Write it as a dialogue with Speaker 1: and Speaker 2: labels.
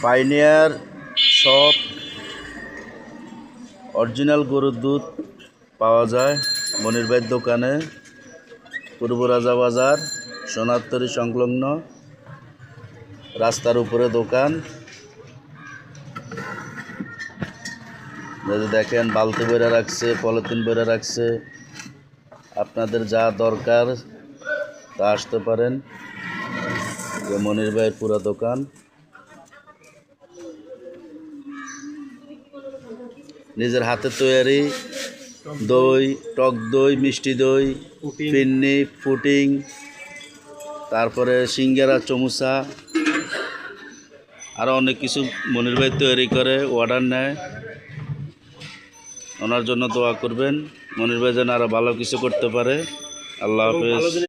Speaker 1: Pioneer সব original গরুর দুধ পাওয়া যায় মনির ভাইয়ের দোকানে, পূর্ব রাজা বাজার সোনারতরী সংলগ্ন রাস্তার উপরে দোকান। যদি দেখেন বালতি বইরা রাখছে, পলিথিন বইরা রাখছে, আপনাদের যা দরকার তা আসতে পারেন। যে মনির ভাইয়ের পুরো দোকান, নিজের হাতে তৈরি দই, টক দই, মিষ্টি দই, ফিন্নি, পুডিং, তারপরে সিঙ্গারা, চমুচা, আরও অনেক কিছু মনির ভাই তৈরি করে, অর্ডার নেয়। ওনার জন্য দোয়া করবেন, মনির ভাই যেন আরও ভালো কিছু করতে পারে। আল্লাহ হাফেজ।